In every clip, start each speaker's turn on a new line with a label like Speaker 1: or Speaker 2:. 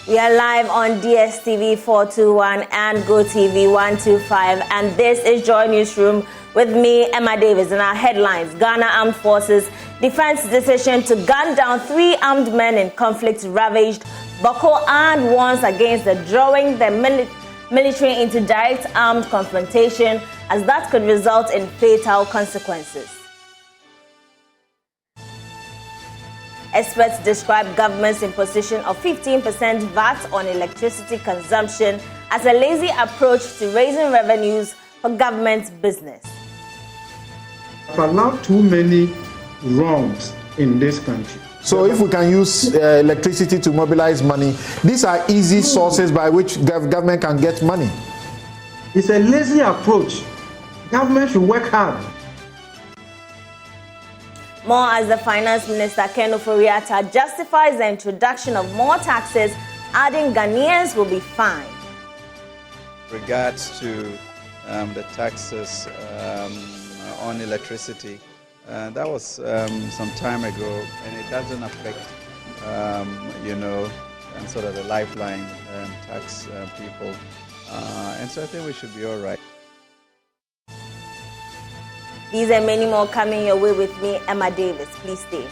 Speaker 1: We are live on DSTV 421 and GoTV 125, and this is Joy Newsroom with me, Emma Davis, and our headlines: Ghana Armed Forces defense decision to gun down 3 armed men in conflict-ravaged Boku, and warns against the drawing the military into direct armed confrontation, as that could result in fatal consequences. Experts describe government's imposition of 15% VAT on electricity consumption as a lazy approach to raising revenues for government business.
Speaker 2: We've allowed too many wrongs in this country.
Speaker 3: So if we can use electricity to mobilize money, these are easy sources by which government can get money.
Speaker 2: It's a lazy approach. Government should work hard.
Speaker 1: More as the Finance Minister Ken Ofori-Atta justifies the introduction of more taxes, adding Ghanaians will be fined.
Speaker 4: Regards to the taxes on electricity, that was some time ago, and it doesn't affect, sort of the lifeline tax people, and so I think we should be all right.
Speaker 1: These and many more coming your way with me, Emma Davis. Please stay.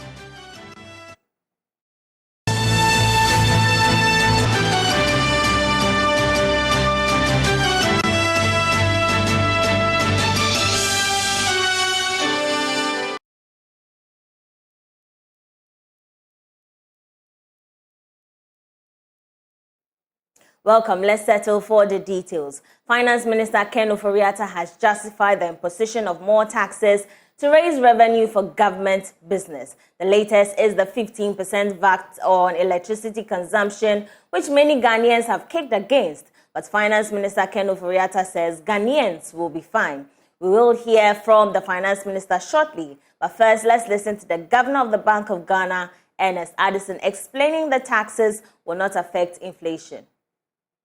Speaker 1: Welcome. Let's settle for the details. Finance Minister Ken Ofori-Atta has justified the imposition of more taxes to raise revenue for government business. The latest is the 15% VAT on electricity consumption, which many Ghanaians have kicked against. But Finance Minister Ken Ofori-Atta says Ghanaians will be fine. We will hear from the Finance Minister shortly. But first, let's listen to the Governor of the Bank of Ghana, Ernest Addison, explaining the taxes will not affect inflation.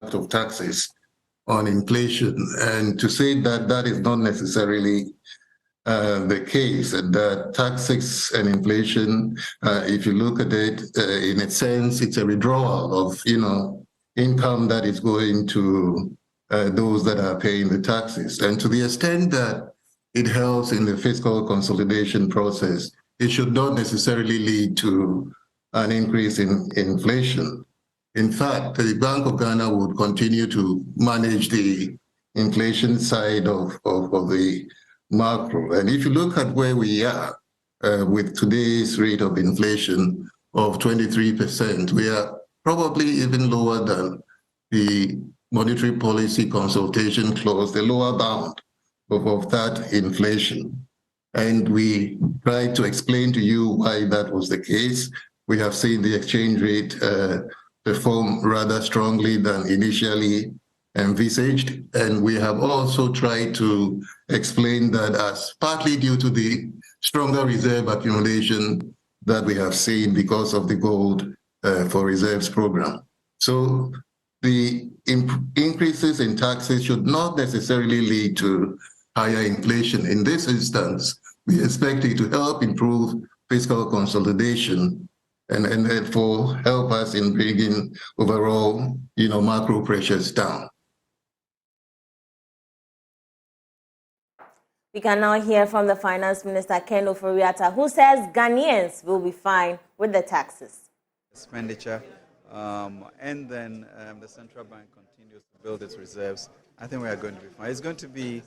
Speaker 5: Of taxes on inflation, and to say that that is not necessarily the case, that taxes and inflation, if you look at it in a sense, it's a withdrawal of income that is going to those that are paying the taxes, and to the extent that it helps in the fiscal consolidation process, it should not necessarily lead to an increase in inflation. In fact, the Bank of Ghana would continue to manage the inflation side of the macro. And if you look at where we are with today's rate of inflation of 23%, we are probably even lower than the monetary policy consultation clause, the lower bound of that inflation. And we tried to explain to you why that was the case. We have seen the exchange rate perform rather strongly than initially envisaged. And we have also tried to explain that as partly due to the stronger reserve accumulation that we have seen because of the gold for reserves program. So the increases in taxes should not necessarily lead to higher inflation. In this instance, we expect it to help improve fiscal consolidation and therefore help us in bringing overall, macro pressures down.
Speaker 1: We can now hear from the Finance Minister Ken Ofori-Atta, who says Ghanaians will be fine with the taxes.
Speaker 4: Expenditure, and then the central bank continues to build its reserves. I think we are going to be fine. It's going to be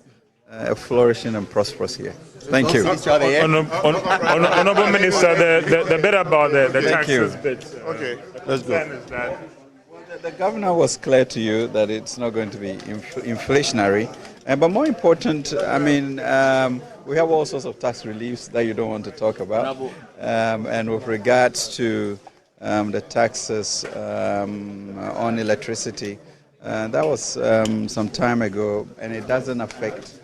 Speaker 4: flourishing and prosperous here. Thank you.
Speaker 6: Honorable Minister, the bit about the taxes bit.
Speaker 4: Okay, let's go. The governor was clear to you that it's not going to be inflationary. But more important, we have all sorts of tax reliefs that you don't want to talk about. And with regards to the taxes on electricity, that was some time ago, and it doesn't affect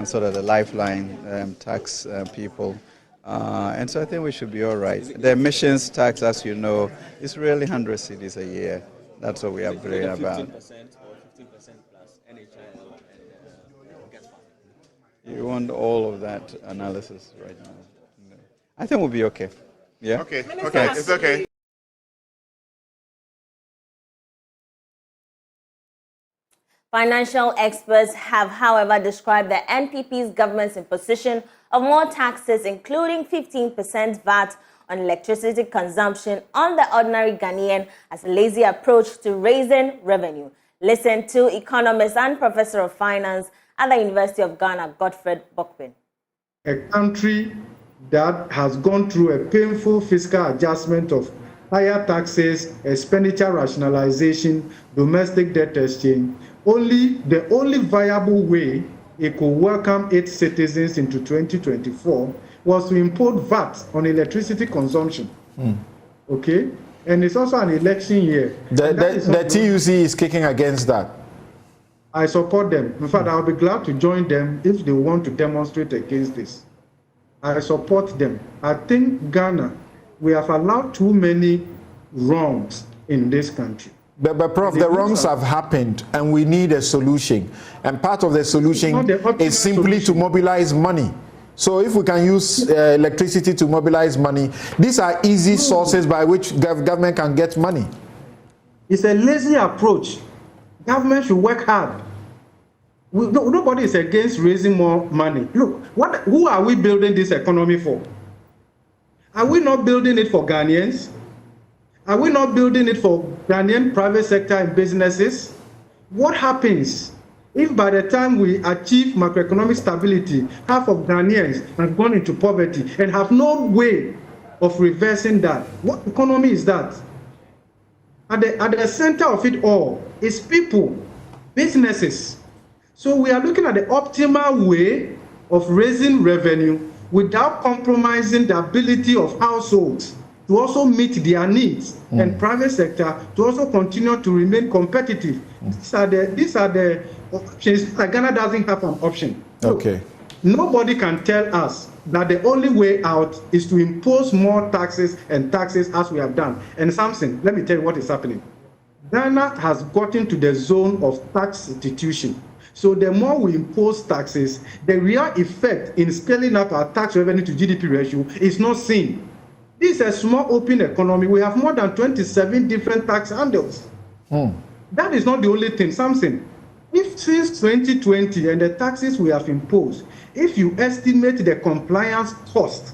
Speaker 4: sort of the lifeline tax people. And so I think we should be all right. The emissions tax, as you know, is really 100 cedis a year. That's what we are worried about. 15% or 15% plus NHI and You want all of that analysis right now? No. I think we'll be okay. Yeah?
Speaker 6: Okay, it's okay.
Speaker 1: Financial experts have, however, described the NPP's government's imposition of more taxes, including 15% VAT on electricity consumption on the ordinary Ghanaian, as a lazy approach to raising revenue. Listen to economist and professor of finance at the University of Ghana, Prof Bokpin.
Speaker 2: A country that has gone through a painful fiscal adjustment of higher taxes, expenditure rationalization, domestic debt exchange, the only viable way it could welcome its citizens into 2024 was to impose VAT on electricity consumption. Okay? And it's also an election year.
Speaker 3: The TUC is kicking against that.
Speaker 2: I support them. In fact, I'll be glad to join them if they want to demonstrate against this. I support them. I think Ghana, we have allowed too many wrongs in this country.
Speaker 3: But Prof, the wrongs have happened and we need a solution. And part of the solution is simply to mobilize money. So if we can use electricity to mobilize money, these are easy sources by which government can get money.
Speaker 2: It's a lazy approach. Government should work hard. Nobody is against raising more money. Look, who are we building this economy for? Are we not building it for Ghanaians? Are we not building it for Ghanaian private sector and businesses? What happens if by the time we achieve macroeconomic stability, half of Ghanaians have gone into poverty and have no way of reversing that? What economy is that? At the center of it all is people, businesses. So we are looking at the optimal way of raising revenue without compromising the ability of households to also meet their needs and private sector to also continue to remain competitive. These are the options. Ghana doesn't have an option.
Speaker 3: Okay.
Speaker 2: Nobody can tell us that the only way out is to impose more taxes as we have done. And Samson, let me tell you what is happening. Ghana has gotten to the zone of tax substitution. So the more we impose taxes, the real effect in scaling up our tax revenue to GDP ratio is not seen. This is a small open economy. We have more than 27 different tax handles. That is not the only thing. Samson, if since 2020 and the taxes we have imposed, if you estimate the compliance cost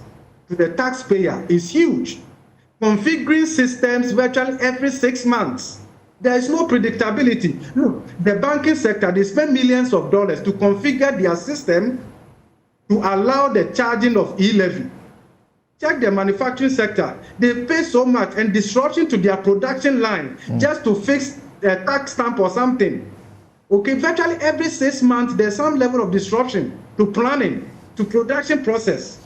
Speaker 2: to the taxpayer is huge, configuring systems virtually every 6 months, there is no predictability. Look, the banking sector, they spend millions of dollars to configure their system to allow the charging of e-levy. Check the manufacturing sector. They pay so much and disruption to their production line just to fix a tax stamp or something. Okay, virtually every 6 months, there's some level of disruption to planning, to production process.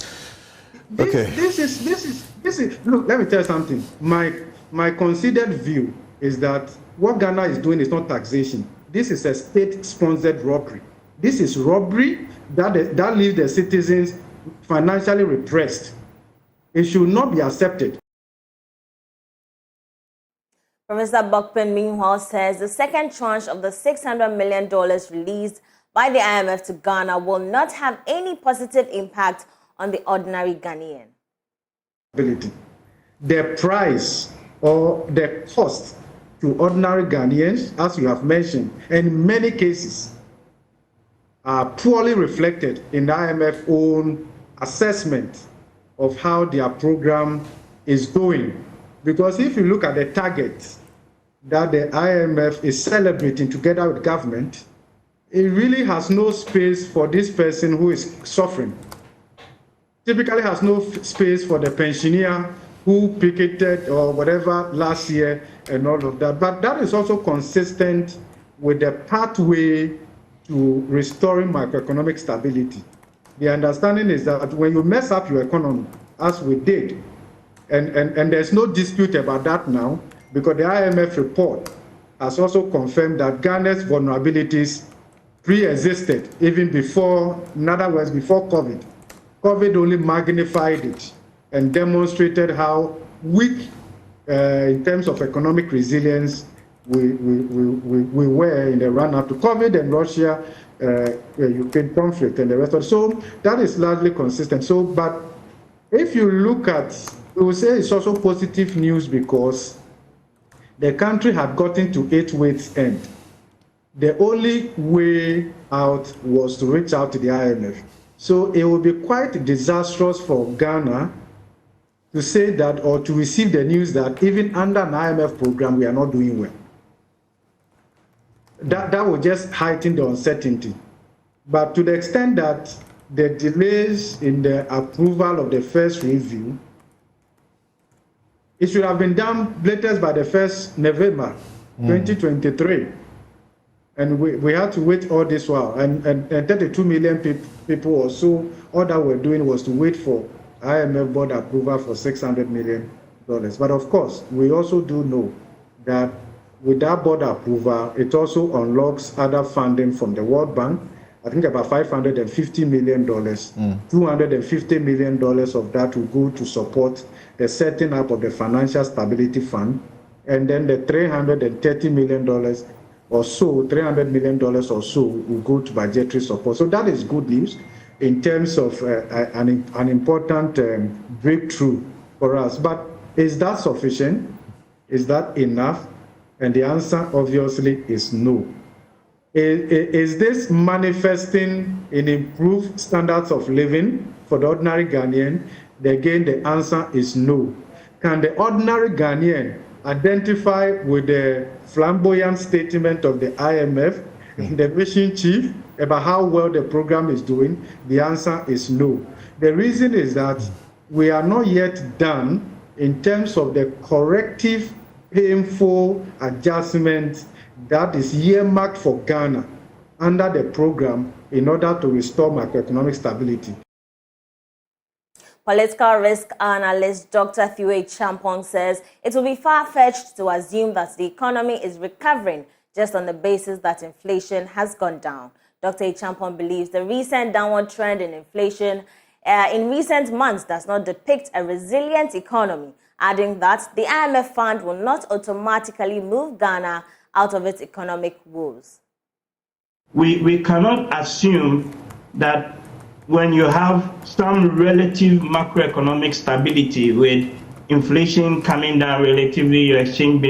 Speaker 2: This is. Look, let me tell you something. My considered view is that what Ghana is doing is not taxation. This is a state-sponsored robbery. This is robbery that leaves the citizens financially repressed. It should not be accepted.
Speaker 1: Professor Bokpin, meanwhile, says the second tranche of the $600 million released by the IMF to Ghana will not have any positive impact on the ordinary Ghanaian.
Speaker 2: The price or the cost to ordinary Ghanaians, as you have mentioned, and in many cases, are poorly reflected in the IMF's own assessment of how their program is going. Because if you look at the targets that the IMF is celebrating together with government, it really has no space for this person who is suffering. Typically has no space for the pensioner who picketed or whatever last year and all of that. But that is also consistent with the pathway to restoring macroeconomic stability. The understanding is that when you mess up your economy, as we did, and there's no dispute about that now, because the IMF report has also confirmed that Ghana's vulnerabilities pre-existed even before, in other words, before COVID. COVID only magnified it and demonstrated how weak in terms of economic resilience we were in the run-up to COVID and Russia, Ukraine conflict and the rest of it. So that is largely consistent. So, but if you look at, we will say it's also positive news because the country had gotten to its wit's end. the only way out was to reach out to the IMF. So it would be quite disastrous for Ghana to say that, or to receive the news that even under an IMF program, we are not doing well. That would just heighten the uncertainty. But to the extent that the delays in the approval of the first review, it should have been done latest by the 1st November 2023. And we had to wait all this while. And 32 million people or so, all that we're doing was to wait for IMF board approval for $600 million. But of course, we also do know that with that board approval, it also unlocks other funding from the World Bank. I think about $550 million, $250 million of that will go to support the setting up of the Financial Stability Fund. And then the $330 million or so, $300 million or so will go to budgetary support. So that is good news in terms of an important breakthrough for us. But is that sufficient? Is that enough? And the answer obviously is no. Is this manifesting in improved standards of living for the ordinary Ghanaian? Again, the answer is no. Can the ordinary Ghanaian identify with the flamboyant statement of the IMF, the mission chief, about how well the program is doing? The answer is no. The reason is that we are not yet done in terms of the corrective, painful adjustment that is earmarked for Ghana under the program in order to restore macroeconomic stability.
Speaker 1: Political risk analyst Dr. Thiwe Champong says it will be far-fetched to assume that the economy is recovering just on the basis that inflation has gone down. Dr. Champong believes the recent downward trend in inflation in recent months does not depict a resilient economy, adding that the IMF fund will not automatically move Ghana out of its economic woes.
Speaker 7: We cannot assume that when you have some relative macroeconomic stability with inflation coming down relatively, your exchange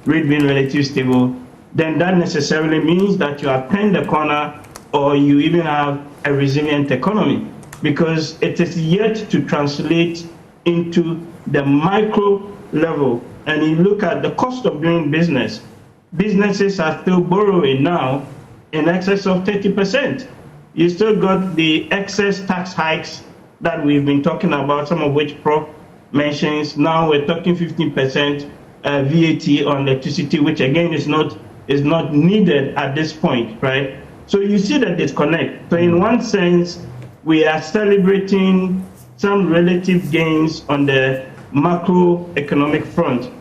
Speaker 7: rate being relatively stable, then that necessarily means that you are turned the corner or you even have a resilient economy, because it is yet to translate into the micro level. And you look at the cost of doing business. Businesses are still borrowing now in excess of 30%. You still got the excess tax hikes that we've been talking about, some of which Prof mentions. Now we're talking 15% VAT on electricity, which again is not needed at this point, right? So you see the disconnect. So in one sense, we are celebrating some relative gains on the macroeconomic front,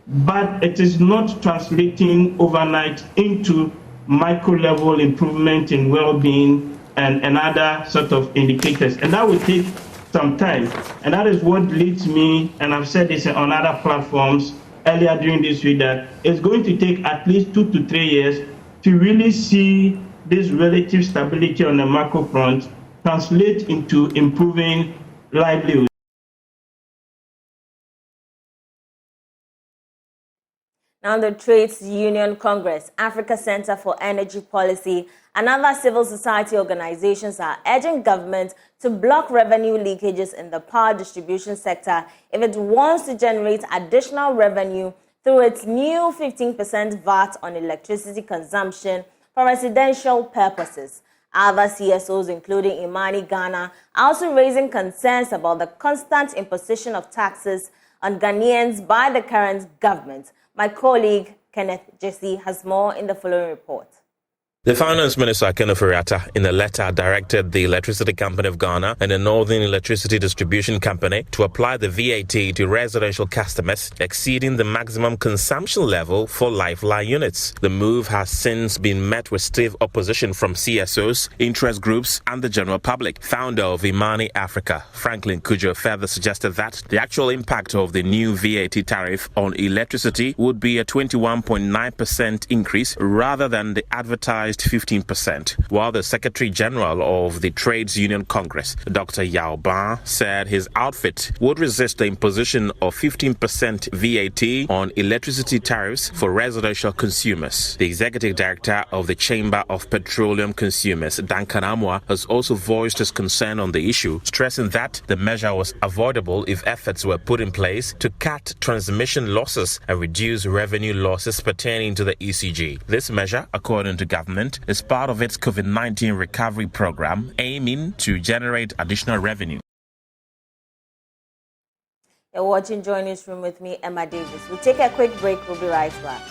Speaker 7: but it is not translating overnight into micro-level improvement in well-being and other sort of indicators. And that will take some time. And that is what leads me, and I've said this on other platforms earlier during this week, that it's going to take at least 2 to 3 years to really see this relative stability on the macro front translate into improving livelihood.
Speaker 1: Now, the Trades Union Congress, Africa Center for Energy Policy, and other civil society organizations are urging government to block revenue leakages in the power distribution sector if it wants to generate additional revenue through its new 15% VAT on electricity consumption for residential purposes. Other CSOs, including Imani Ghana, are also raising concerns about the constant imposition of taxes on Ghanaians by the current government. My colleague, Kenneth Jesse, has more in the following report.
Speaker 8: The Finance Minister, Kenneth Ofori-Atta, in a letter directed the Electricity Company of Ghana and the Northern Electricity Distribution Company to apply the VAT to residential customers exceeding the maximum consumption level for lifeline units. The move has since been met with stiff opposition from CSOs, interest groups, and the general public. Founder of Imani Africa, Franklin Kujo, further suggested that the actual impact of the new VAT tariff on electricity would be a 21.9% increase rather than the advertised comprised 15%, while the Secretary General of the Trades Union Congress, Dr. Yao Ban, said his outfit would resist the imposition of 15% VAT on electricity tariffs for residential consumers. The Executive Director of the Chamber of Petroleum Consumers, Duncan Amwa, has also voiced his concern on the issue, stressing that the measure was avoidable if efforts were put in place to cut transmission losses and reduce revenue losses pertaining to the ECG. This measure, according to government, is part of its COVID-19 recovery program, aiming to generate additional revenue.
Speaker 1: You're watching Joy Newsroom with me, Emma Davis. We'll take a quick break. We'll be right back.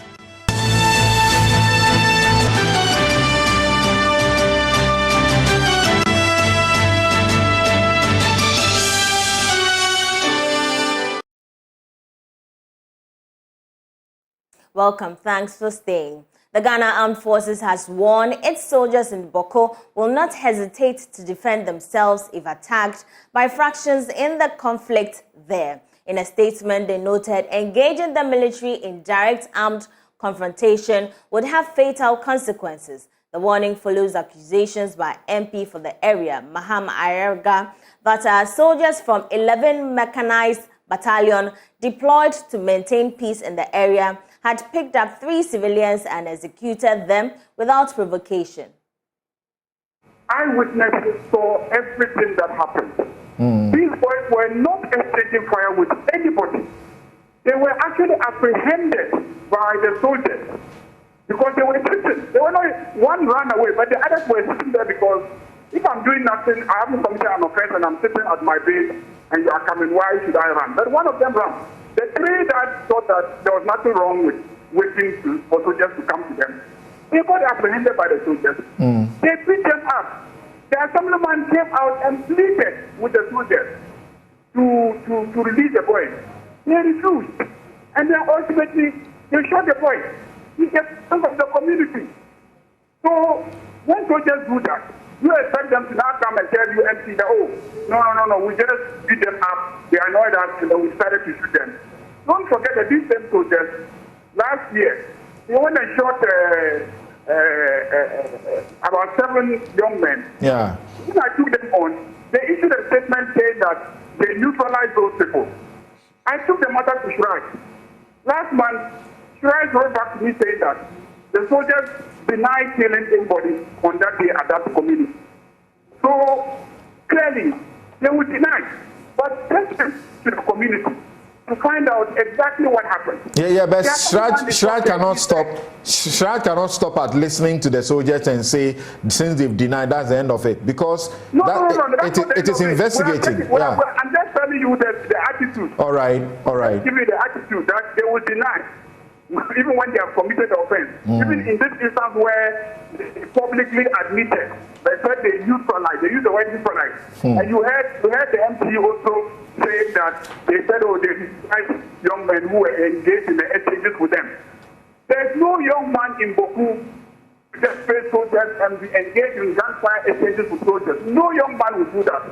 Speaker 1: Welcome. Thanks for staying. The Ghana Armed Forces has warned its soldiers in Boku will not hesitate to defend themselves if attacked by factions in the conflict there. In a statement, they noted engaging the military in direct armed confrontation would have fatal consequences. The warning follows accusations by MP for the area, Maham Ayerga, that soldiers from 11 Mechanized Battalion deployed to maintain peace in the area had picked up 3 civilians and executed them without provocation.
Speaker 9: Eyewitnesses saw everything that happened. These boys were not exchanging fire with anybody. They were actually apprehended by the soldiers because they were sitting. They were not, one ran away, but the others were sitting there because if I'm doing nothing, I haven't committed an offense and I'm sitting at my base and you are coming, why should I run? But one of them ran. The 3 that thought that there was nothing wrong with waiting for soldiers to come to them, they got apprehended by the soldiers. They beat them up. The assemblyman came out and pleaded with the soldiers to release the boy. They refused. And then ultimately, they shot the boy. He gets some of the community. So when soldiers do that, you expect them to now come and tell you empty that, oh, no, we just beat them up, they annoyed us, and then we started to shoot them. Don't forget that these same soldiers, last year, they went and shot about 7 young men.
Speaker 3: Yeah.
Speaker 9: When I took them on, they issued a statement saying that they neutralized those people. I took the matter to Shrine. Last month, Shrine wrote back to me saying that the soldiers denied killing anybody on that day at that community. So clearly, they would deny. But let's to the community to find out exactly what happened.
Speaker 3: Yeah, but Shrad cannot stop. Shrad cannot stop at listening to the soldiers and say, since they've denied, that's the end of it. Because it is investigating.
Speaker 9: I'm just telling you the attitude.
Speaker 3: All right.
Speaker 9: Give me the attitude that they will deny. Even when they have committed the offense. Even in this instance where they publicly admitted, they said they neutralized, they used the word neutralize. And you heard the MP also saying that they said, oh, they neutralized young men who were engaged in the exchanges with them. There's no young man in Boku who just face soldiers and be engaged in gunfire exchanges with soldiers. No young man will do that.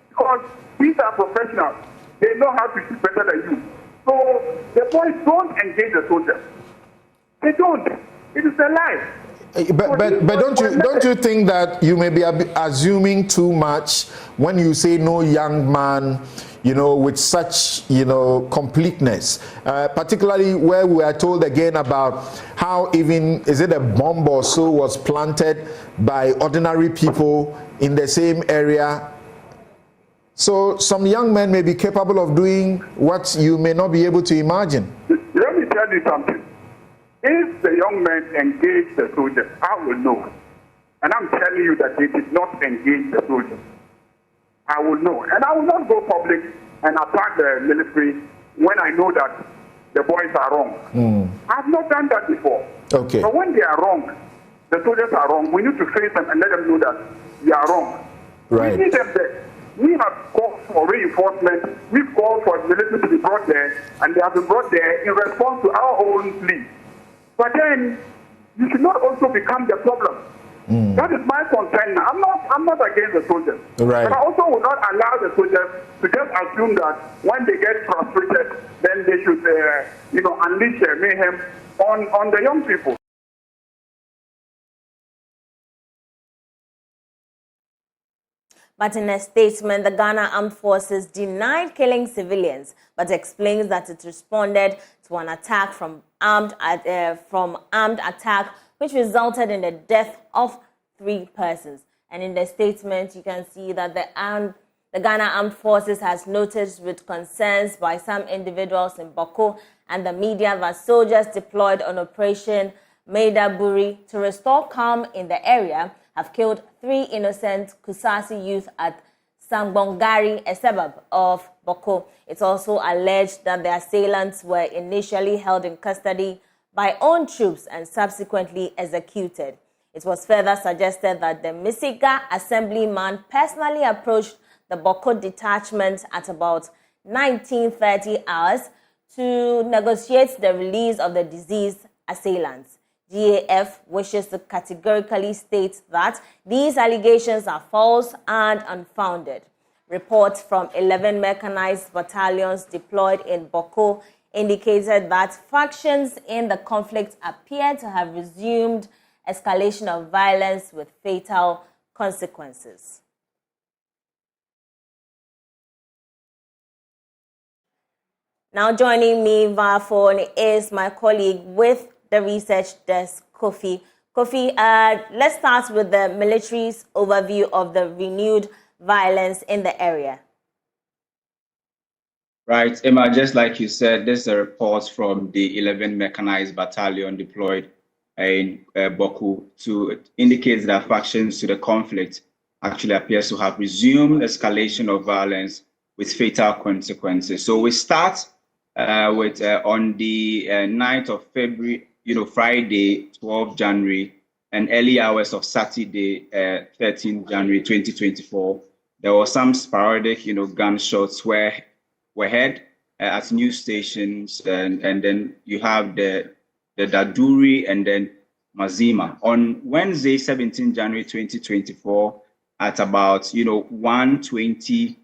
Speaker 9: Because these are professionals. They know how to shoot better than you. So the boys don't engage the soldiers. They don't. It is a lie.
Speaker 3: But don't you think that you may be assuming too much when you say no young man, with such, completeness, particularly where we are told again about how even, is it a bomb or so was planted by ordinary people in the same area. So some young men may be capable of doing what you may not be able to imagine.
Speaker 9: Let me tell you something. If the young men engage the soldiers, I will know. And I'm telling you that they did not engage the soldiers. I will know. And I will not go public and attack the military when I know that the boys are wrong. I've not done that before.
Speaker 3: Okay.
Speaker 9: But when they are wrong, the soldiers are wrong, we need to face them and let them know that they are wrong.
Speaker 3: Right.
Speaker 9: We need them there. We have called for reinforcement. We've called for the military to be brought there, and they have been brought there in response to our own plea. But then, you should not also become the problem. That is my concern. I'm not against the soldiers.
Speaker 3: Right.
Speaker 9: But I also will not allow the soldiers to just assume that when they get frustrated, then they should, unleash mayhem on the young people.
Speaker 1: But in a statement, the Ghana Armed Forces denied killing civilians, but explains that it responded to an attack from armed attack, which resulted in the death of 3 persons. And in the statement, you can see that the Ghana Armed Forces has noticed with concerns by some individuals in Boku and the media that soldiers deployed on Operation Maidaburi to restore calm in the area have killed 3 innocent Kusasi youth at Sangbongari, a suburb of Boku. It's also alleged that the assailants were initially held in custody by own troops and subsequently executed. It was further suggested that the Misiga assemblyman personally approached the Boku detachment at about 19:30 hours to negotiate the release of the deceased assailants. GAF wishes to categorically state that these allegations are false and unfounded. Reports from 11 mechanized battalions deployed in Boku indicated that factions in the conflict appear to have resumed escalation of violence with fatal consequences. Now joining me via phone is my colleague with the research desk, Kofi. Kofi, let's start with the military's overview of the renewed violence in the area.
Speaker 10: Right, Emma, just like you said, this is a report from the 11 Mechanized Battalion deployed in Boku to indicate that factions to the conflict actually appears to have resumed escalation of violence with fatal consequences. So we start with on the 9th of February, Friday, 12 January, and early hours of Saturday, 13 January 2024, there were some sporadic, gunshots were heard at news stations, and then you have the Daduri and then Mazima. On Wednesday, 17 January 2024, at about 1:20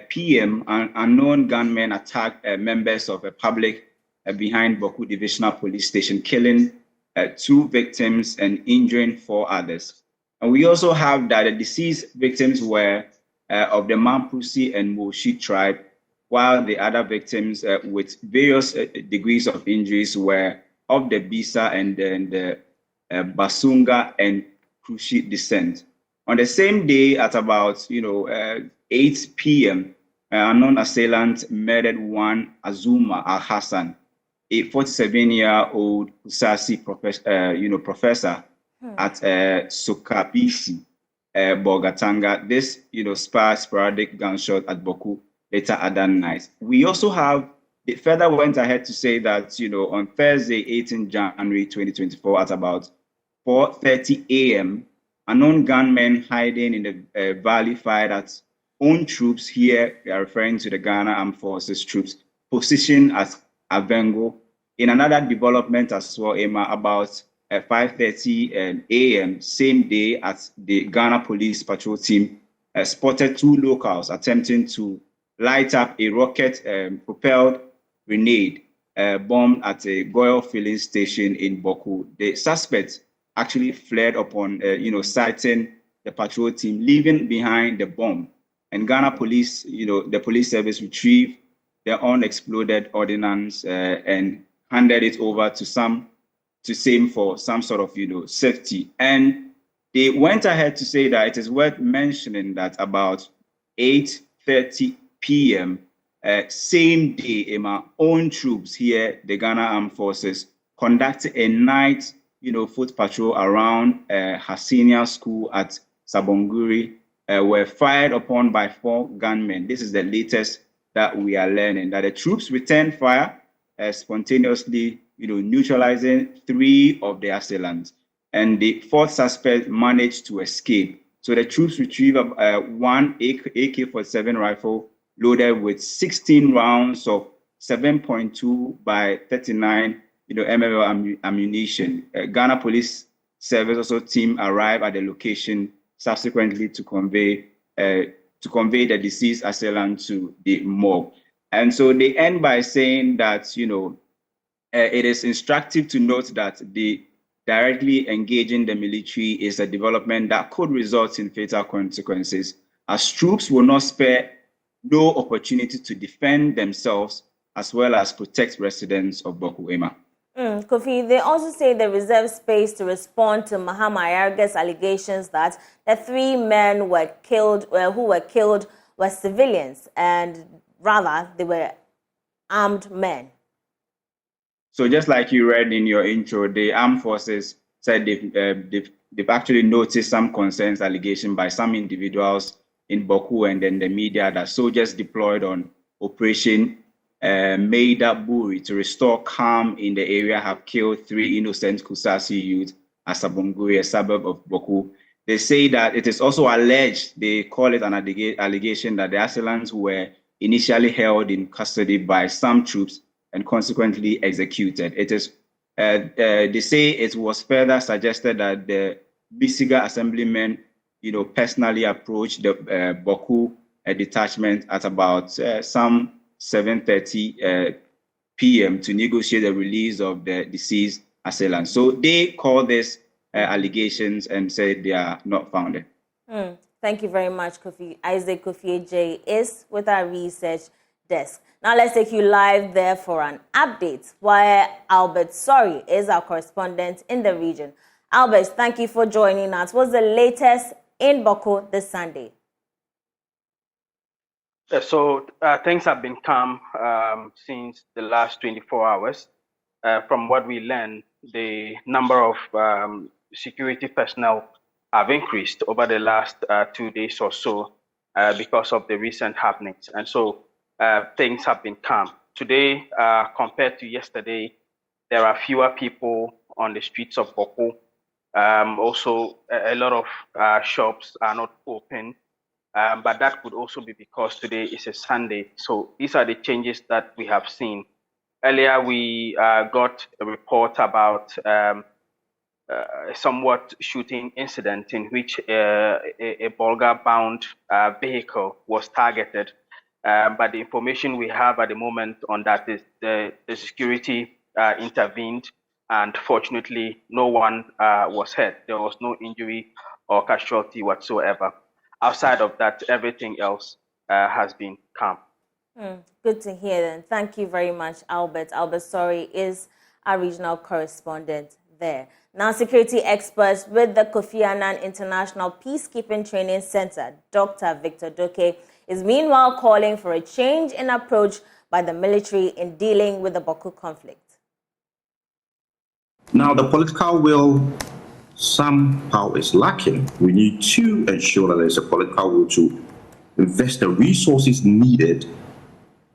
Speaker 10: p.m., unknown gunmen attacked members of a public behind Boku Divisional Police Station, killing 2 victims and injuring 4 others. And we also have that the deceased victims were of the Mampusi and Moshi tribe, while the other victims with various degrees of injuries were of the Bisa and then the Basunga and Krushi descent. On the same day, at about 8 p.m., an unknown assailant murdered one Azuma Al-Hassan, a 47-year-old Kusasi professor at Sokabisi, Bogatanga. This sparked sporadic gunshot at Boku later at that night. We also have, it further went ahead to say that on Thursday, 18 January 2024, at about 4:30 a.m., unknown gunmen hiding in the valley fired at own troops. Here we are referring to the Ghana Armed Forces troops positioned at Avengo. In another development as well, Emma, about 5:30 a.m. same day, at the Ghana Police Patrol Team spotted 2 locals attempting to light up a rocket-propelled grenade bomb at a Goyle filling station in Boku. The suspects actually fled upon, sighting the patrol team, leaving behind the bomb. And Ghana Police, the police service retrieved their unexploded ordnance and handed it over to SAME for some sort of, safety. And they went ahead to say that it is worth mentioning that about 8:30 p.m., same day, Emma, own troops here, the Ghana Armed Forces, conducted a night, foot patrol around Hassania School at Sabonguri, were fired upon by 4 gunmen. This is the latest that we are learning, that the troops returned fire, spontaneously, neutralizing 3 of the assailants. And the 4th suspect managed to escape. So the troops retrieved one AK-47 rifle loaded with 16 rounds of 7.2 by 39 MML ammunition. Ghana Police Service also team arrived at the location subsequently to convey the deceased assailant to the morgue. And so they end by saying that it is instructive to note that the directly engaging the military is a development that could result in fatal consequences. as troops will not spare no opportunity to defend themselves as well as protect residents of Boku Ema.
Speaker 1: Kofi, they also say they reserve space to respond to Mahama Ayarga's allegations that the 3 men who were killed were civilians, and rather they were armed men.
Speaker 10: So just like you read in your intro, the armed forces said they've actually noticed some concerns allegation by some individuals in Boku and then the media that soldiers deployed on Operation Maida Buri to restore calm in the area have killed 3 innocent Kusasi youths at Sabonguri, a suburb of Boku. They say that it is also alleged, they call it an allegation, that the assailants were initially held in custody by some troops and consequently executed. It is, they say it was further suggested that the Bisiga assemblymen, personally approached the Boku detachment at about some 7:30 p.m. to negotiate the release of the deceased assailants. So they call this allegations and say they are not founded.
Speaker 1: Thank you very much, Kofi. Isaac Kofi J is with our research desk. Now let's take you live there for an update, where Albert Sori is our correspondent in the region. Albert, thank you for joining us. What's the latest in Boku this Sunday?
Speaker 11: So things have been calm since the last 24 hours. From what we learned, the number of security personnel have increased over the last 2 days or so because of the recent happenings. And so things have been calm. Today, compared to yesterday, there are fewer people on the streets of Boku. Also, a lot of shops are not open. But that could also be because today is a Sunday. So these are the changes that we have seen. Earlier, we got a report about a somewhat shooting incident in which a Bulgar-bound vehicle was targeted. But the information we have at the moment on that is the security intervened, and fortunately, no one was hurt. There was no injury or casualty whatsoever. Outside of that, everything else has been calm.
Speaker 1: Good to hear then. Thank you very much, Albert. Albert Sori is our regional correspondent there. Now, security experts with the Kofi Annan International Peacekeeping Training Center, Dr. Victor Doke, is meanwhile calling for a change in approach by the military in dealing with the Boku conflict.
Speaker 12: Now, the political will somehow is lacking. We need to ensure that there's a political will to invest the resources needed,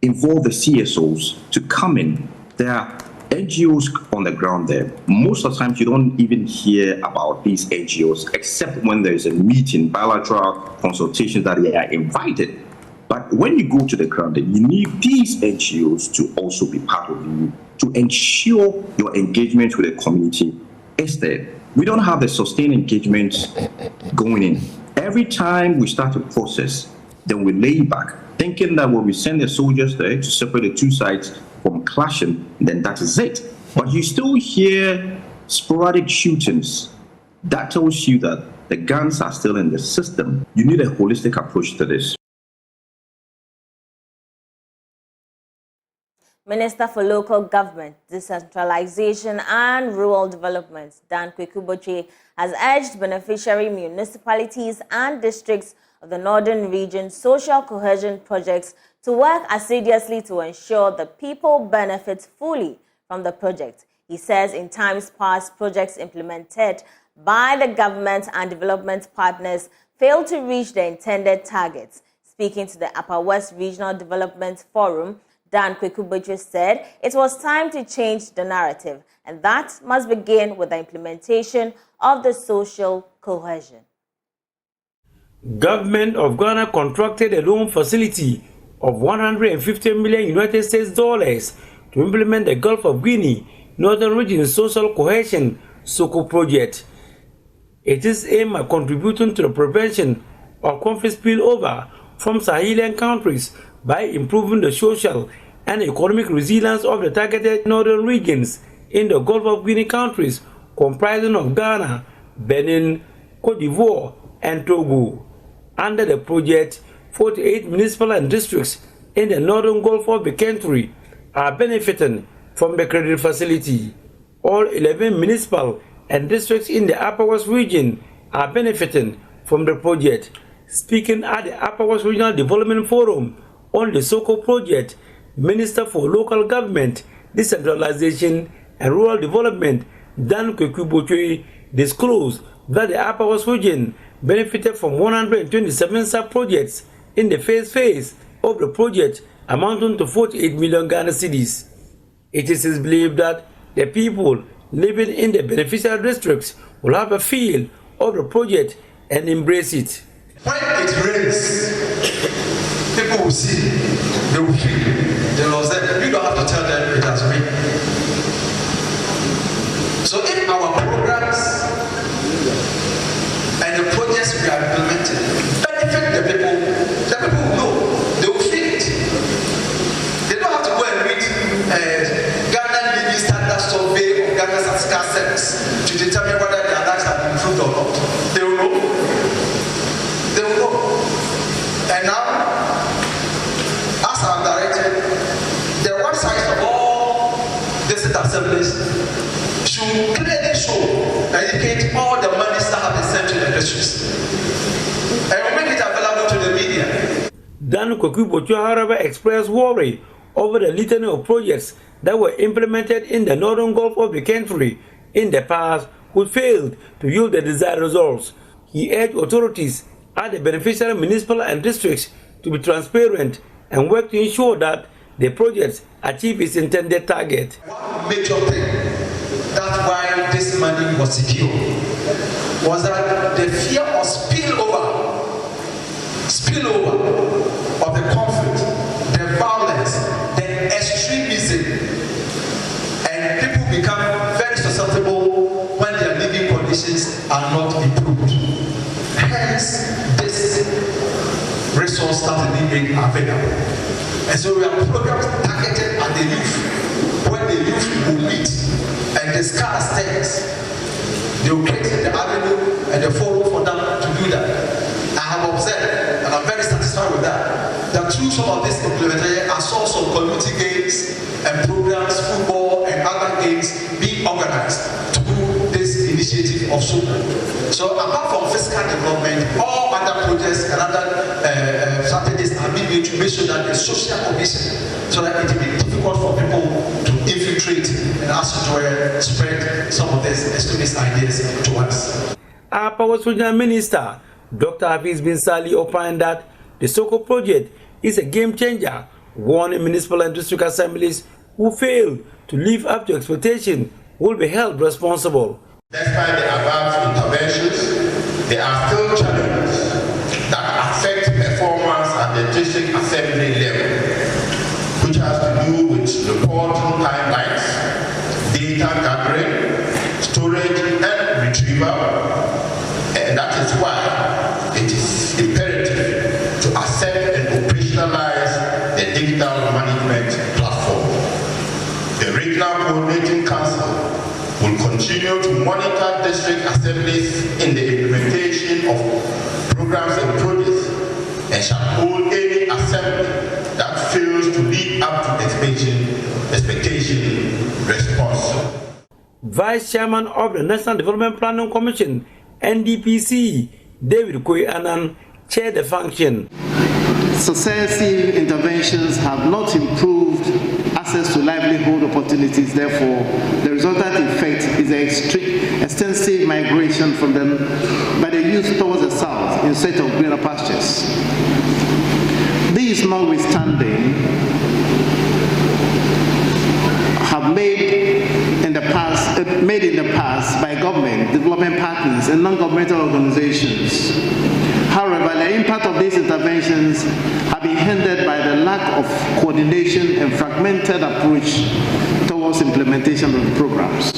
Speaker 12: involve the CSOs to come in. There are NGOs on the ground there. Most of the times you don't even hear about these NGOs except when there's a meeting, bilateral consultations that they are invited. But when you go to the ground, you need these NGOs to also be part of you to ensure your engagement with the community is there. We don't have the sustained engagement going in. Every time we start a process, then we lay back, thinking that when we send the soldiers there to separate the two sides from clashing, then that is it. But you still hear sporadic shootings. That tells you that the guns are still in the system. You need a holistic approach to this.
Speaker 1: Minister for Local Government, Decentralization and Rural Development, Dan Kwekuboche, has urged beneficiary municipalities and districts of the Northern Region social cohesion projects to work assiduously to ensure the people benefit fully from the project. He says in times past, projects implemented by the government and development partners failed to reach the intended targets. Speaking to the Upper West Regional Development Forum, Dan Kwekuboche said it was time to change the narrative, and that must begin with the implementation of the social cohesion.
Speaker 13: Government of Ghana contracted a loan facility of $150 million to implement the Gulf of Guinea Northern Region Social Cohesion (SOCO) project. It is aimed at contributing to the prevention of conflict spillover from Sahelian countries by improving the social and economic resilience of the targeted northern regions in the Gulf of Guinea countries comprising of Ghana, Benin, Cote d'Ivoire, and Togo. Under the project, 48 municipal and districts in the northern Gulf of the country are benefiting from the credit facility. All 11 municipal and districts in the Upper West region are benefiting from the project. Speaking at the Upper West Regional Development Forum on the SOCO project, Minister for Local Government, Decentralization and Rural Development, Dan Boku, disclosed that the Upper West region benefited from 127 sub-projects in the first phase of the project, amounting to 48 million Ghana cedis. It is believed that the people living in the beneficial districts will have a feel of the project and embrace it.
Speaker 14: When it rains, people will see, they will feel, they will say, you don't have to tell them it has rained. So if our programs and the projects we are implementing benefit the people will know, they will feel it. They don't have to go and read Ghana Living Standard Survey of Ghana Statistical Service to determine whether their lives have improved or not. They will know. They will know. And now, as I'm directed, the websites of all district assemblies should clearly show, indicate all the monies that have been sent to the districts. And we'll make it available to the media.
Speaker 13: Dan Boku, however, expressed worry over the litany of projects that were implemented in the northern Gulf of the country in the past who failed to yield the desired results. He urged authorities at the beneficiary municipal and districts to be transparent and work to ensure that the projects achieve its intended target.
Speaker 14: One major thing, that's why this money was secured, was that the fear of spillover of the conflict, the violence, the extremism, and people become very susceptible when their living conditions are not improved. Hence, this resource started being made available. And so we have programs targeted at the youth, where the youth will meet and discuss things. They will create the avenue and the forum for them to do that. I have observed, and I'm very satisfied with that through some of this implementation, I saw some community games and programs, football and other games being organized through this initiative of SOCO. So apart from fiscal development, all other projects and other strategies are being made to make sure that there's social cohesion, so that it will be difficult for people to infiltrate and spread some of these extremist ideas to us.
Speaker 13: Our Power Regional Minister, Dr. Hafiz bin Sali, opined that the SOCO project is a game changer, warning municipal and district assemblies who fail to live up to expectation will be held responsible.
Speaker 15: Despite the above interventions, there are still challenges that affect performance at the district assembly level, which has to do with reporting timelines, data gathering, storage and retrieval, and that is why it is imperative to accept and operationalize the digital management platform. The Regional Coordinating Council will continue to monitor district assemblies in the implementation of programs and projects and shall hold any assembly that fails to live up to expectation responsible.
Speaker 13: Vice Chairman of the National Development Planning Commission, NDPC, David Koyi chaired the function.
Speaker 16: Successive interventions have not improved access to livelihood opportunities. Therefore, the resultant effect is an extensive migration by the youth towards the south in search of greener pastures. These, notwithstanding, have made in the past by government, development partners, and non-governmental organizations. However, the impact of these interventions have been hindered by the lack of coordination and fragmented approach towards implementation of the programs.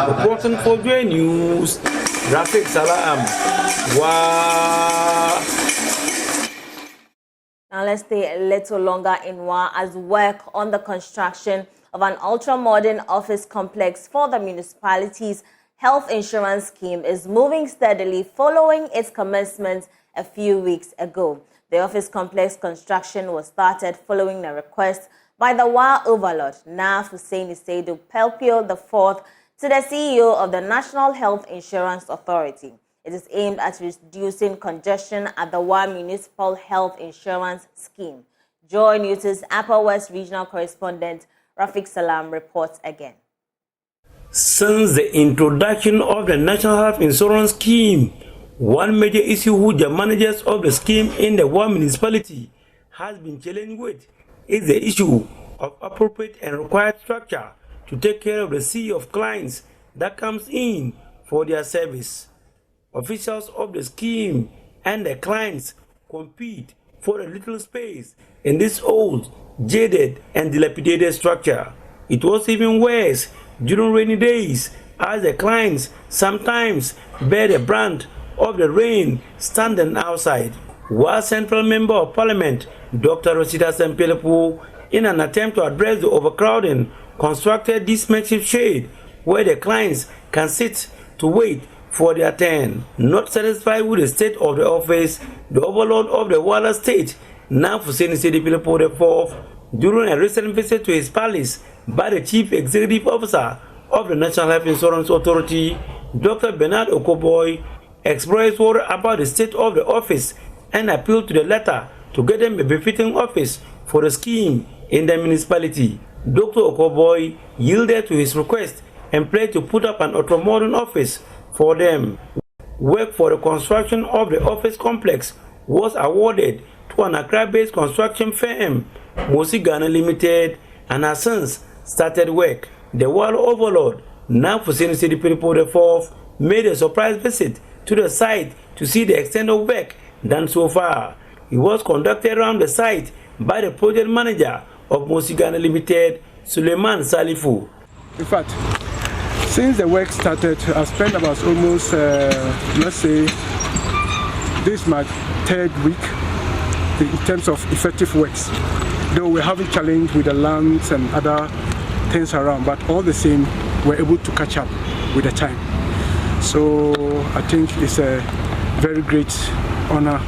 Speaker 13: Reporting for Joy News, Rafik Salam. Wow.
Speaker 1: Now let's stay a little longer in Wa as work on the construction of an ultra-modern office complex for the municipality's health insurance scheme is moving steadily following its commencement a few weeks ago. The office complex construction was started following a request by the WA overlord, Naf Hussein Saidu Pelpio IV, to the CEO of the National Health Insurance Authority. It is aimed at reducing congestion at the WA Municipal Health Insurance Scheme. Joy News' Upper West Regional Correspondent Rafiq Salam reports again.
Speaker 13: Since the introduction of the National Health Insurance Scheme, one major issue which the managers of the scheme in the WA municipality has been challenged with is the issue of appropriate and required structure to take care of the sea of clients that comes in for their service. Officials of the scheme and the clients compete for a little space in this old, jaded and dilapidated structure. It was even worse during rainy days, as the clients sometimes bear the brunt of the rain standing outside. While Central Member of Parliament Dr. Rosita Sempelepu, in an attempt to address the overcrowding, constructed this makeshift shade where the clients can sit to wait for their turn. Not satisfied with the state of the office, the overlord of the Wala state, Naf Hussein Saidu IV, during a recent visit to his palace by the Chief Executive Officer of the National Health Insurance Authority, Dr. Bernard Okoboy, expressed worry about the state of the office and appealed to the latter to get them a befitting office for the scheme in the municipality. Dr. Okoboy yielded to his request and pledged to put up an ultra-modern office for them. Work for the construction of the office complex was awarded to an Accra-based construction firm, Mosi Ghana Limited, and has since started work. The world overlord, Naf Hussein Saidu IV, made a surprise visit to the site to see the extent of work done so far. It was conducted around the site by the project manager of Mosi Ghana Limited, Suleiman Salifu.
Speaker 17: In fact, since the work started, I've spent about almost, let's say, this is my third week in terms of effective works. Though we're having challenge with the lands and other things around, but all the same, we're able to catch up with the time. So I think it's a very great honor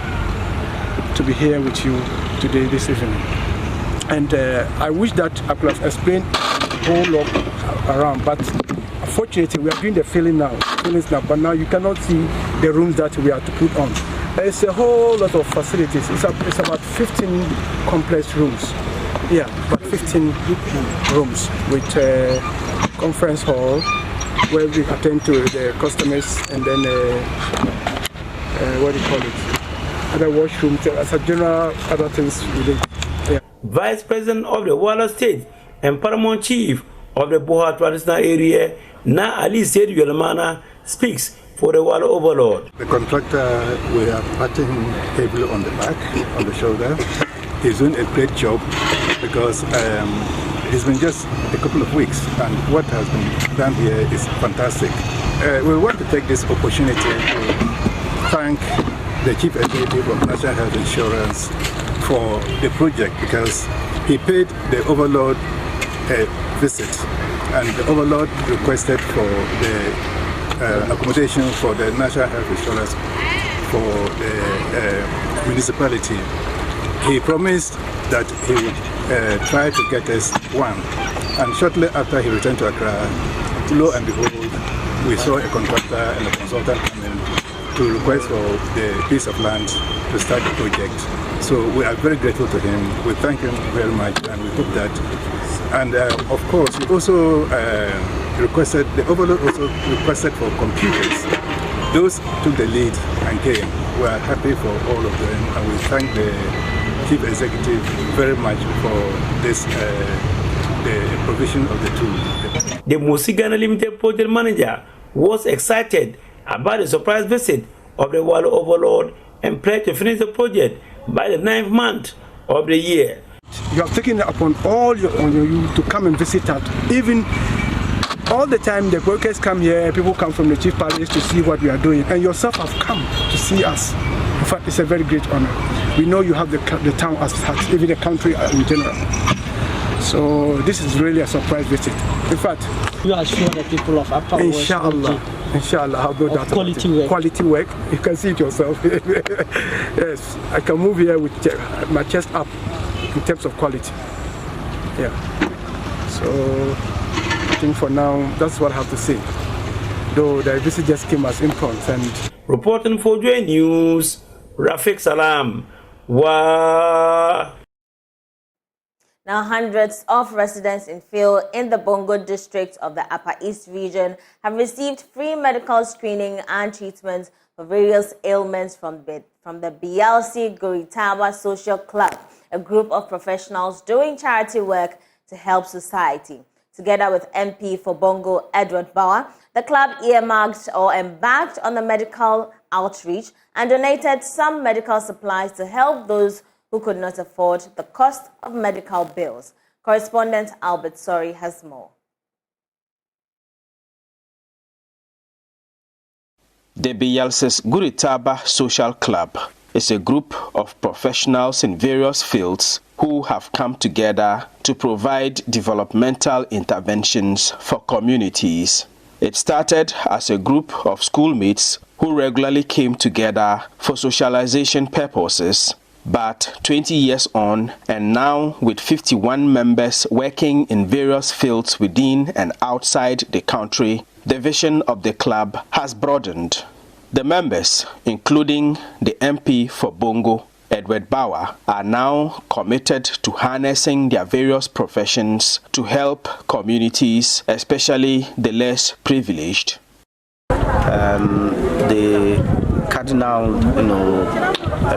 Speaker 17: to be here with you today, this evening. And I wish that I could have explained the whole lot around, but unfortunately we are doing the fillings now, but now you cannot see the rooms that we are to put on. There's a whole lot of facilities. It's about 15 complex rooms. Yeah, about 15 rooms with a conference hall where we attend to the customers, and then what do you call it? Other washrooms, as a general other things within. Yeah.
Speaker 13: Vice President of the Wala State and Paramount Chief of the Boha Traditional Area, Na Ali Saidu Yolamana, speaks for the Wala overlord.
Speaker 18: The contractor, we are patting heavily on the back, on the shoulder. He's doing a great job because it's been just a couple of weeks, and what has been done here is fantastic. We want to take this opportunity to thank the Chief Executive of National Health Insurance for the project, because he paid the overlord a visit, and the overlord requested for the accommodation for the National Health Insurance for the municipality. He promised that he would try to get us one, and shortly after he returned to Accra, lo and behold, we saw a contractor and a consultant come in to request for the piece of land to start the project. So we are very grateful to him. We thank him very much, and we hope that. And of course, he also requested, the overlord also requested for computers. Those took the lead and came. We are happy for all of them, and we thank the Chief Executive very much for this, the provision of the tool.
Speaker 13: The Mosi Ghana Limited project manager was excited about the surprise visit of the Wala overlord and pledged to finish the project by the 9th month of the year.
Speaker 17: You have taken it upon all you to come and visit us. Even all the time the workers come here, people come from the Chief Palace to see what we are doing, and yourself have come to see us. In fact, it's a very great honor. We know you have the town as such, even the country in general. So this is really a surprise visit. In fact,
Speaker 19: you assure the people of Upper West
Speaker 17: Inshallah. Inshallah, I'll build that. Quality work. Quality work. You can see it yourself. Yes, I can move here with my chest up in terms of quality. Yeah. So I think for now, that's what I have to say. Though the visit just came as impromptu. And
Speaker 13: reporting for Joy News, Rafiq Salam. Wow.
Speaker 1: Now, hundreds of residents in Phil in the Bongo district of the Upper East region have received free medical screening and treatment for various ailments from the BLC Guritaba Social Club, a group of professionals doing charity work to help society. Together with MP for Bongo Edward Bauer, the club earmarked or embarked on the medical outreach and donated some medical supplies to help those who could not afford the cost of medical bills. Correspondent Albert Sori has more.
Speaker 19: The BLC's Guritaba Social Club is a group of professionals in various fields who have come together to provide developmental interventions for communities. It started as a group of schoolmates who regularly came together for socialization purposes. But 20 years on, and now with 51 members working in various fields within and outside the country, the vision of the club has broadened. The members, including the MP for Bongo, Edward Bauer, are now committed to harnessing their various professions to help communities, especially the less privileged.
Speaker 20: The cardinal,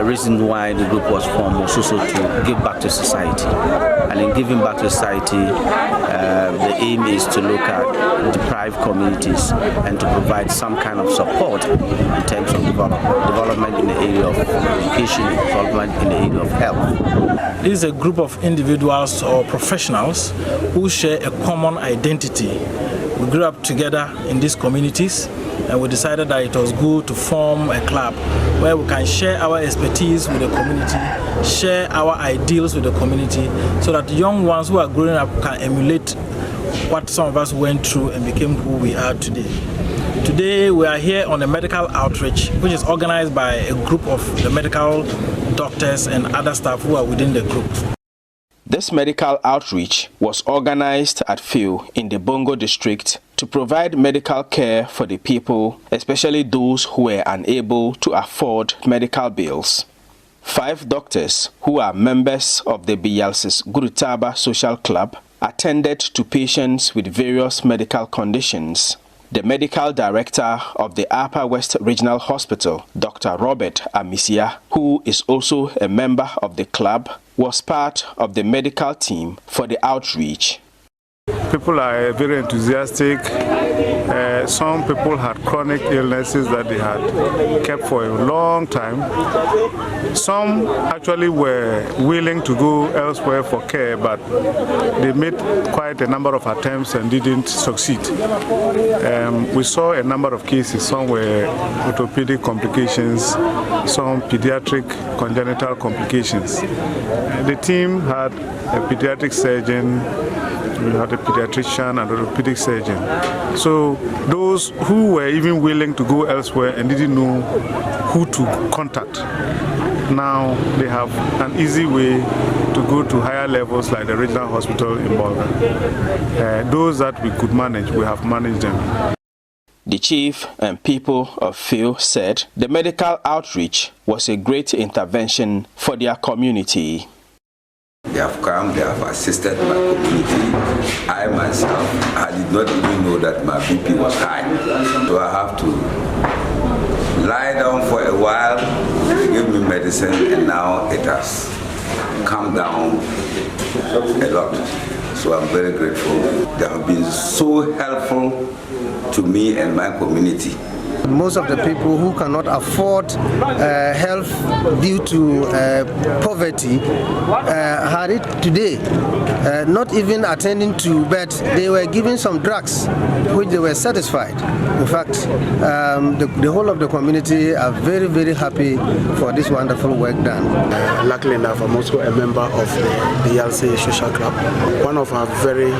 Speaker 20: reason why the group was formed was also to give back to society. And in giving back to society, the aim is to look at deprived communities and to provide some kind of support in terms of development in the area of education, development in the area of health.
Speaker 21: This is a group of individuals or professionals who share a common identity. We grew up together in these communities, and we decided that it was good to form a club where we can share our expertise with the community, share our ideals with the community, so that the young ones who are growing up can emulate what some of us went through and became who we are today. Today we are here on a medical outreach, which is organized by a group of the medical doctors and other staff who are within the group.
Speaker 19: This medical outreach was organized at Phil in the Bongo district to provide medical care for the people, especially those who were unable to afford medical bills. 5 doctors who are members of the BLC's Guritaba Social Club attended to patients with various medical conditions. The medical director of the Upper West Regional Hospital, Dr. Robert Amisia, who is also a member of the club, was part of the medical team for the outreach.
Speaker 18: People are very enthusiastic. Some people had chronic illnesses that they had kept for a long time. Some actually were willing to go elsewhere for care, but they made quite a number of attempts and didn't succeed. We saw a number of cases. Some were orthopedic complications, some pediatric congenital complications. The team had a pediatric surgeon, we had a pediatrician and orthopedic surgeon. So those who were even willing to go elsewhere and didn't know who to contact, now they have an easy way to go to higher levels like the regional hospital in Bolga. Those that we could manage, we have managed them.
Speaker 19: The chief and people of Phil said the medical outreach was a great intervention for their community.
Speaker 22: They have come, they have assisted my community. I myself, I did not even know that my BP was high. So I have to lie down for a while, they give me medicine, and now it has come down a lot. So I'm very grateful. They have been so helpful to me and my community.
Speaker 4: Most of the people who cannot afford health due to poverty had it today, not even attending to, but they were given some drugs which they were satisfied. In fact, the whole of the community are very, very happy for this wonderful work done.
Speaker 5: Luckily enough, I'm also a member of the BLC Social Club, one of our very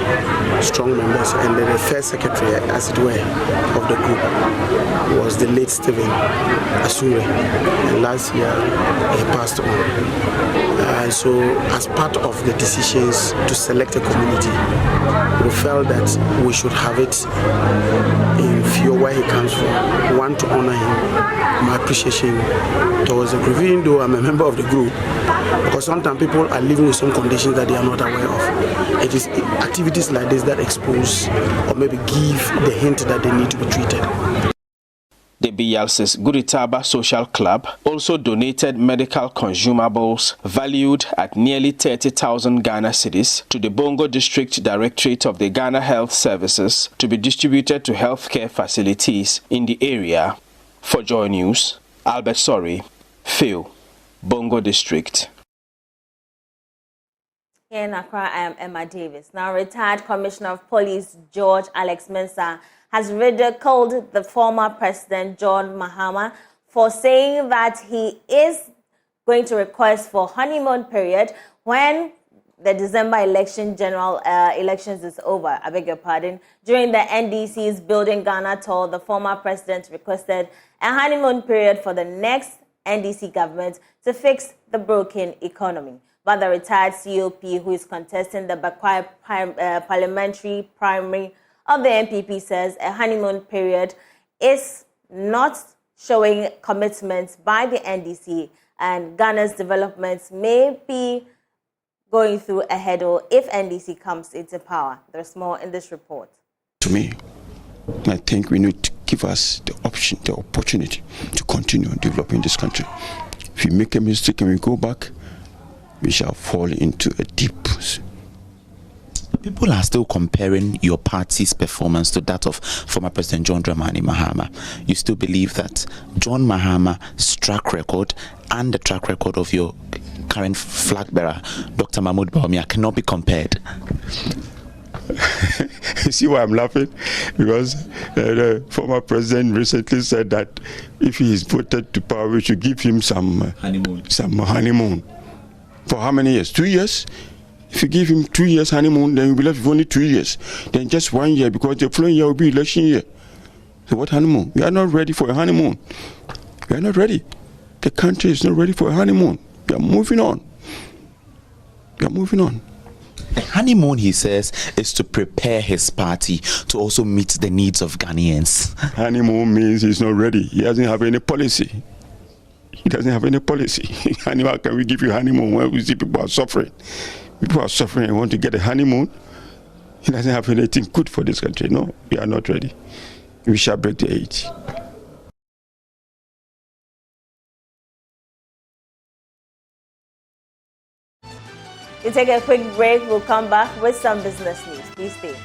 Speaker 5: strong members, and the first secretary, as it were, of the group was the late Stephen Asure. And last year, he passed on. So as part of the decisions to select a community, we felt that we should have it in view where he comes from. One, to honor him, my appreciation towards the group, even though I'm a member of the group, because sometimes people are living with some conditions that they are not aware of. It is activities like this that expose or maybe give the hint that they need to be treated.
Speaker 19: The BLC's Guritaba Social Club also donated medical consumables valued at nearly 30,000 Ghana cedis to the Bongo District Directorate of the Ghana Health Services to be distributed to healthcare facilities in the area. For Joy News, Albert Sorry, Phil, Bongo District.
Speaker 1: Here in Accra, I am Emma Davis. Now, retired Commissioner of Police George Alex Mensah has ridiculed the former President John Mahama for saying that he is going to request for honeymoon period when the December general elections is over. I beg your pardon. During the NDC's Building Ghana tour, the former president requested a honeymoon period for the next NDC government to fix the broken economy. But the retired COP, who is contesting the Bakwai parliamentary primary of the NPP, says a honeymoon period is not showing commitment by the NDC, and Ghana's developments may be going through a hurdle if NDC comes into power. There's more in this report.
Speaker 23: To me, I think we need to give us the option, the opportunity to continue developing this country. If we make a mistake and we go back, we shall fall into a deep.
Speaker 24: People are still comparing your party's performance to that of former President John Dramani Mahama. You still believe that John Mahama's track record and the track record of your current flag bearer, Dr. Mahmoud Bawumia, cannot be compared?
Speaker 23: You see why I'm laughing? Because the former president recently said that if he is voted to power, we should give him some honeymoon. For how many years? 2 years? If you give him 2 years honeymoon, then you'll be left with only 2 years. Then just 1 year, because the following year will be election year. So what honeymoon? We are not ready for a honeymoon. We are not ready. The country is not ready for a honeymoon. We are moving on. We are moving on.
Speaker 24: A honeymoon, he says, is to prepare his party to also meet the needs of Ghanaians.
Speaker 23: Honeymoon means he's not ready. He doesn't have any policy. He doesn't have any policy. How can we give you honeymoon when we see people are suffering? People are suffering and want to get a honeymoon. He doesn't have anything good for this country. No, we are not ready. We shall break the age.
Speaker 1: We take a quick break. We'll come back with some business news. Please stay.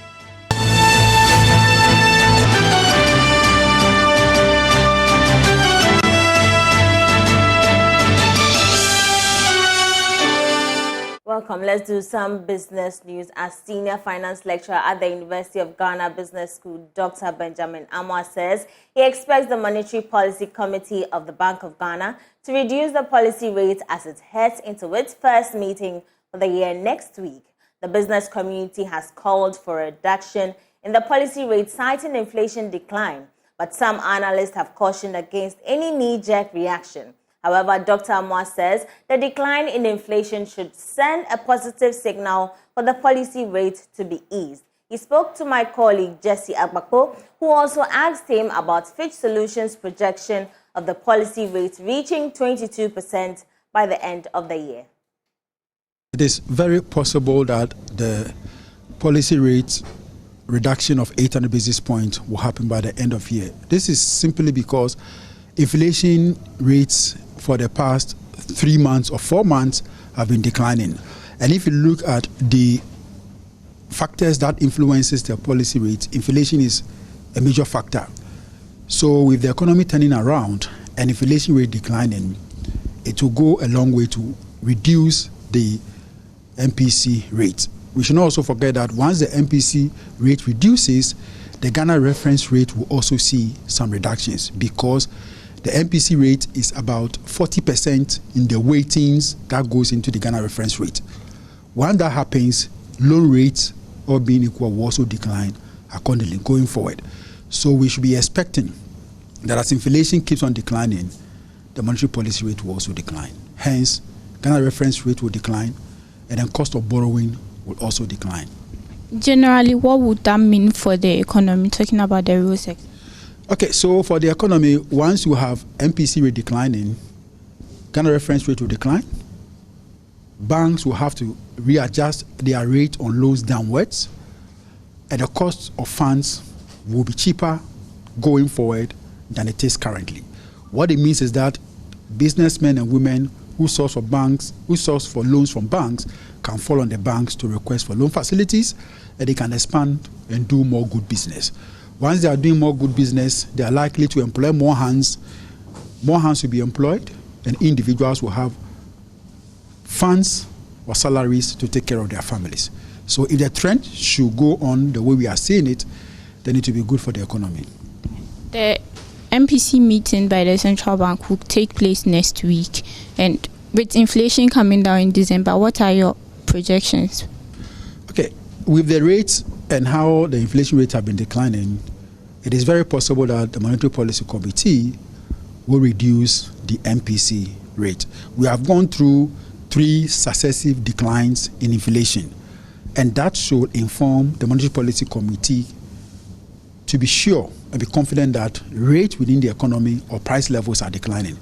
Speaker 1: Welcome. Let's do some business news. As senior finance lecturer at the University of Ghana Business School, Dr. Benjamin Amwa says he expects the Monetary Policy Committee of the Bank of Ghana to reduce the policy rate as it heads into its first meeting for the year next week. The business community has called for a reduction in the policy rate, citing inflation decline, but some analysts have cautioned against any knee-jerk reaction. However, Dr. Amwa says the decline in inflation should send a positive signal for the policy rate to be eased. He spoke to my colleague Jesse Agbako, who also asked him about Fitch Solutions' projection of the policy rate reaching 22% by the end of the year.
Speaker 25: It is very possible that the policy rate reduction of 800 basis points will happen by the end of the year. This is simply because inflation rates for the past 3 months or 4 months have been declining. And if you look at the factors that influences the policy rate, inflation is a major factor. So with the economy turning around and inflation rate declining, it will go a long way to reduce the MPC rate. We should not also forget that once the MPC rate reduces, the Ghana reference rate will also see some reductions, because the MPC rate is about 40% in the weightings that goes into the Ghana reference rate. When that happens, loan rates, all being equal, will also decline accordingly going forward. So we should be expecting that as inflation keeps on declining, the monetary policy rate will also decline. Hence, Ghana reference rate will decline, and then cost of borrowing will also decline.
Speaker 2: Generally, what would that mean for the economy, talking about the real sector?
Speaker 25: Okay, so for the economy, once you have MPC rate declining, Ghana reference rate will decline. Banks will have to readjust their rate on loans downwards, and the cost of funds will be cheaper going forward than it is currently. What it means is that businessmen and women who source for loans from banks can fall on the banks to request for loan facilities, and they can expand and do more good business. Once they are doing more good business, they are likely to employ more hands. More hands will be employed, and individuals will have funds or salaries to take care of their families. So if the trend should go on the way we are seeing it, then it will be good for the economy.
Speaker 2: The MPC meeting by the central bank will take place next week, and with inflation coming down in December, what are your projections?
Speaker 25: Okay, with the rates and how the inflation rates have been declining, it is very possible that the Monetary Policy Committee will reduce the MPC rate. We have gone through 3 successive declines in inflation, and that should inform the Monetary Policy Committee to be sure and be confident that rates within the economy or price levels are declining.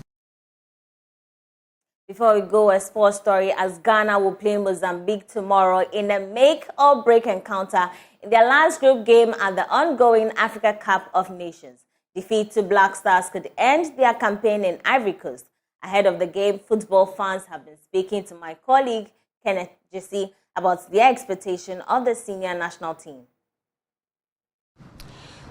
Speaker 1: Before we go, a sports story, as Ghana will play Mozambique tomorrow in a make-or-break encounter in their last group game at the ongoing Africa Cup of Nations. Defeat to Black Stars could end their campaign in Ivory Coast. Ahead of the game, football fans have been speaking to my colleague, Kenneth Jesse, about their expectation of the senior national team.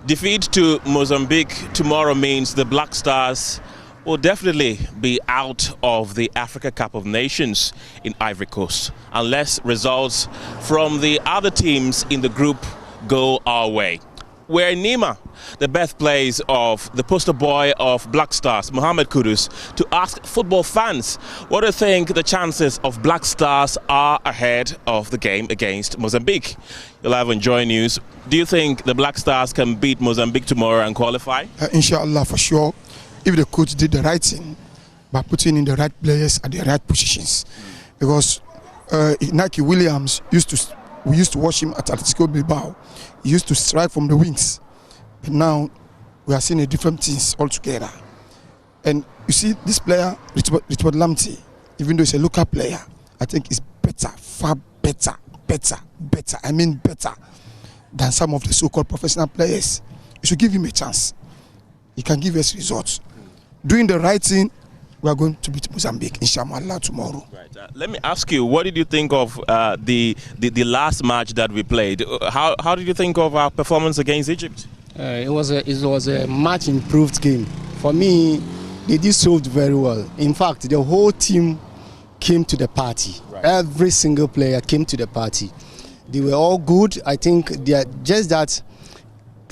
Speaker 3: Defeat to Mozambique tomorrow means the Black Stars will definitely be out of the Africa Cup of Nations in Ivory Coast, unless results from the other teams in the group go our way. We're in Nima, the birthplace of the poster boy of Black Stars, Mohamed Kudus, to ask football fans what they think the chances of Black Stars are ahead of the game against Mozambique. You'll have Enjoy News. Do you think the Black Stars can beat Mozambique tomorrow and qualify?
Speaker 6: Inshallah, for sure, if the coach did the right thing by putting in the right players at the right positions. Because Nike Williams we used to watch him at Atletico Bilbao. He used to strike from the wings, but now we are seeing a different things altogether. And you see, this player, Richard Lamptey, even though he's a local player, I think is better, far better than some of the so-called professional players. You should give him a chance. He can give us results. Doing the right thing, we are going to beat Mozambique, inshallah, tomorrow.
Speaker 3: Right. Let me ask you, what did you think of the last match that we played? How did you think of our performance against Egypt?
Speaker 7: It was a much improved game. For me, they did solved very well. In fact, the whole team came to the party. Right. Every single player came to the party. They were all good. I think they are just that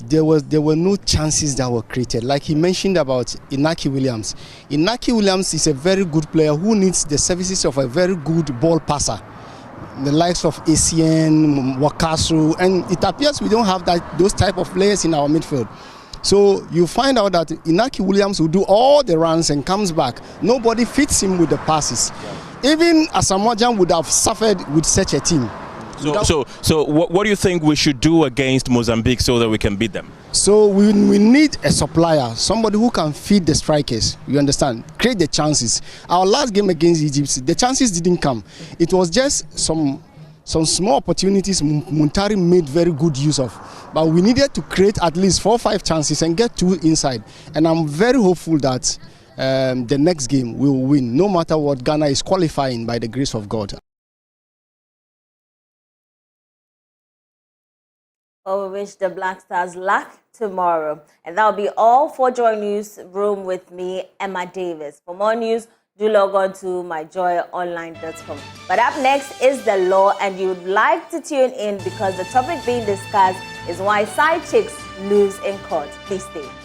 Speaker 7: there were no chances that were created. Like he mentioned about Inaki Williams. Inaki Williams is a very good player who needs the services of a very good ball passer. The likes of ACN, Wakasu, and it appears we don't have those type of players in our midfield. So you find out that Inaki Williams will do all the runs and comes back. Nobody fits him with the passes. Yeah. Even Asamoah Gyan would have suffered with such a team.
Speaker 3: So what do you think we should do against Mozambique so that we can beat them?
Speaker 7: So we need a supplier, somebody who can feed the strikers, you understand, create the chances. Our last game against Egypt, the chances didn't come. It was just some small opportunities Muntari made very good use of. But we needed to create at least 4 or 5 chances and get 2 inside. And I'm very hopeful that the next game we will win, no matter what. Ghana is qualifying by the grace of God.
Speaker 1: Well, we wish the Black Stars luck tomorrow. And that'll be all for Joy Newsroom with me, Emma Davis. For more news, do log on to myjoyonline.com. But up next is the law, and you'd like to tune in because the topic being discussed is why side chicks lose in court. Please stay.